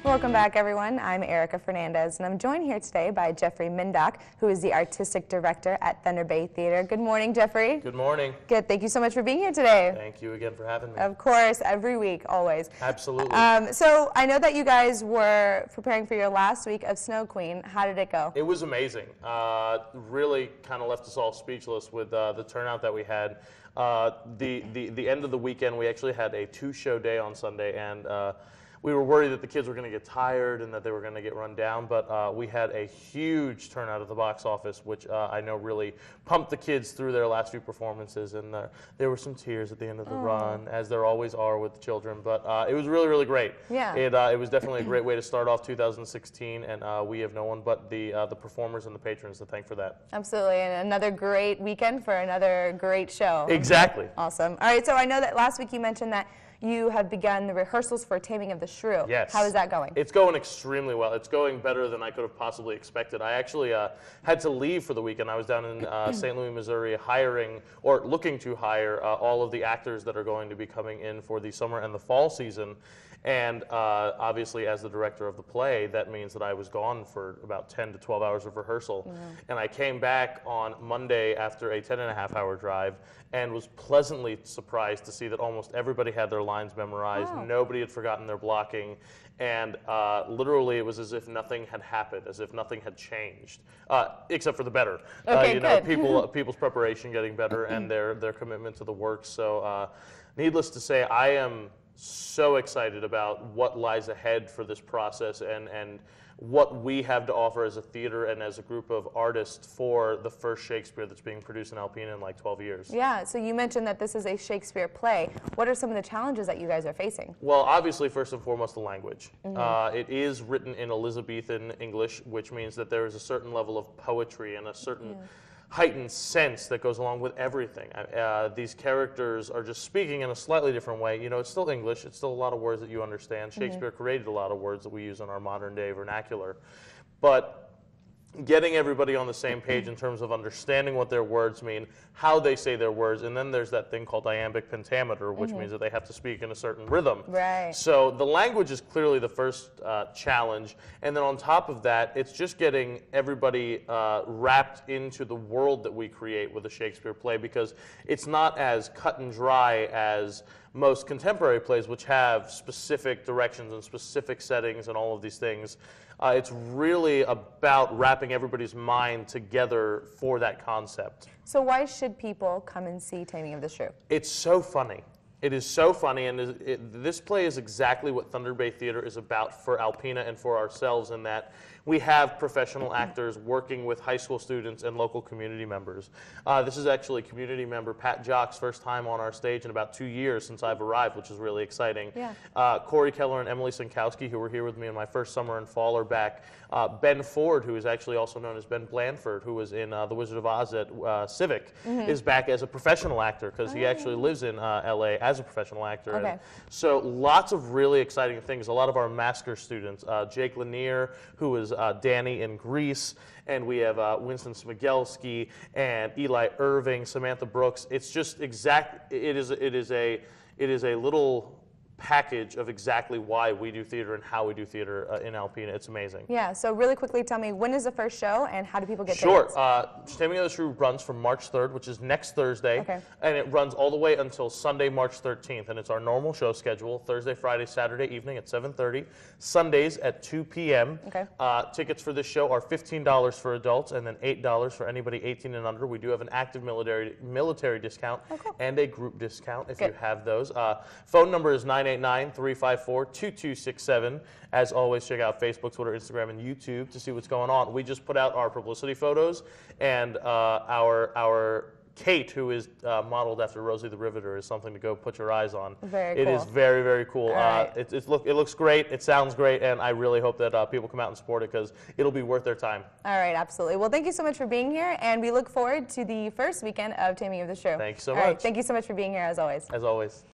Welcome back, everyone. I'm Erica Fernandez, and I'm joined here today by Jeffrey Mindock, who is the Artistic Director at Thunder Bay Theater. Good morning, Jeffrey. Good morning. Good. Thank you so much for being here today. Thank you again for having me. Of course, every week, always. Absolutely. So I know that you guys were preparing for your last week of Snow Queen. How did it go? It was amazing. Really kind of left us all speechless with the turnout that we had. The end of the weekend, we actually had a 2-show day on Sunday, and we were worried that the kids were going to get tired and that they were going to get run down, but we had a huge turnout at the box office, which I know really pumped the kids through their last few performances, and there were some tears at the end of the run, as there always are with the children, but it was really, really great. Yeah. It was definitely a great way to start off 2016, and we have no one but the performers and the patrons to thank for that. Absolutely, and another great weekend for another great show. Exactly. Awesome. All right, so I know that last week you mentioned that you have begun the rehearsals for Taming of the Shrew. Yes. How is that going? It's going extremely well. It's going better than I could have possibly expected. I actually had to leave for the weekend. I was down in St. Louis, Missouri, looking to hire all of the actors that are going to be coming in for the summer and the fall season. And obviously, as the director of the play, that means that I was gone for about 10 to 12 hours of rehearsal. Yeah. And I came back on Monday after a 10.5-hour drive and was pleasantly surprised to see that almost everybody had their lines memorized. Wow. Nobody had forgotten their blocking. And literally, it was as if nothing had happened, as if nothing had changed, except for the better. Okay, good. People's preparation getting better and their commitment to the work. So needless to say, I am so excited about what lies ahead for this process and what we have to offer as a theater and as a group of artists for the first Shakespeare that's being produced in Alpena in like 12 years. Yeah, so you mentioned that this is a Shakespeare play. What are some of the challenges that you guys are facing? Well, obviously, first and foremost, the language. It is written in Elizabethan English, which means that there is a certain level of poetry and a certain heightened sense that goes along with everything. These characters are just speaking in a slightly different way. You know, it's still English. It's still a lot of words that you understand. Shakespeare created a lot of words that we use in our modern day vernacular. But getting everybody on the same page in terms of understanding what their words mean, how they say their words, and then there's that thing called iambic pentameter, which means that they have to speak in a certain rhythm. Right. So the language is clearly the first challenge, and then on top of that, it's just getting everybody wrapped into the world that we create with a Shakespeare play, because it's not as cut and dry as most contemporary plays, which have specific directions and specific settings and all of these things. It's really about wrapping everybody's mind together for that concept. So why should people come and see Taming of the Shrew? It's so funny. It is so funny, and this play is exactly what Thunder Bay Theater is about for Alpena and for ourselves, in that we have professional actors working with high school students and local community members. This is actually community member Pat Jock's first time on our stage in about 2 years since I've arrived, which is really exciting. Yeah. Corey Keller and Emily Sinkowski, who were here with me in my first summer and fall, are back. Ben Ford, who is actually also known as Ben Blandford, who was in The Wizard of Oz at Civic, is back as a professional actor, because he actually lives in LA as a professional actor. Okay. And so lots of really exciting things. A lot of our masker students, Jake Lanier, who is Danny in Grease, and we have Winston Smigelski and Eli Irving, Samantha Brooks. It's just it is a little package of exactly why we do theater and how we do theater in Alpena. It's amazing. Yeah, so really quickly tell me, when is the first show and how do people get Sure. tickets? Taming of the Shrew runs from March 3rd, which is next Thursday, Okay. and it runs all the way until Sunday, March 13th, and it's our normal show schedule, Thursday, Friday, Saturday evening at 7:30, Sundays at 2 p.m. Okay. Tickets for this show are $15 for adults and then $8 for anybody 18 and under. We do have an active military discount and a group discount if you have those. Phone number is 989-354-2267. As always, check out Facebook, Twitter, Instagram, and YouTube to see what's going on. We just put out our publicity photos, and our Kate, who is modeled after Rosie the Riveter, is something to go put your eyes on. Very cool. It is very, very cool. Right. It looks great. It sounds great, and I really hope that people come out and support it, because it'll be worth their time. All right, absolutely. Well, thank you so much for being here, and we look forward to the first weekend of Taming of the Shrew. Thank you so All much. right, thank you so much for being here, as always. As always.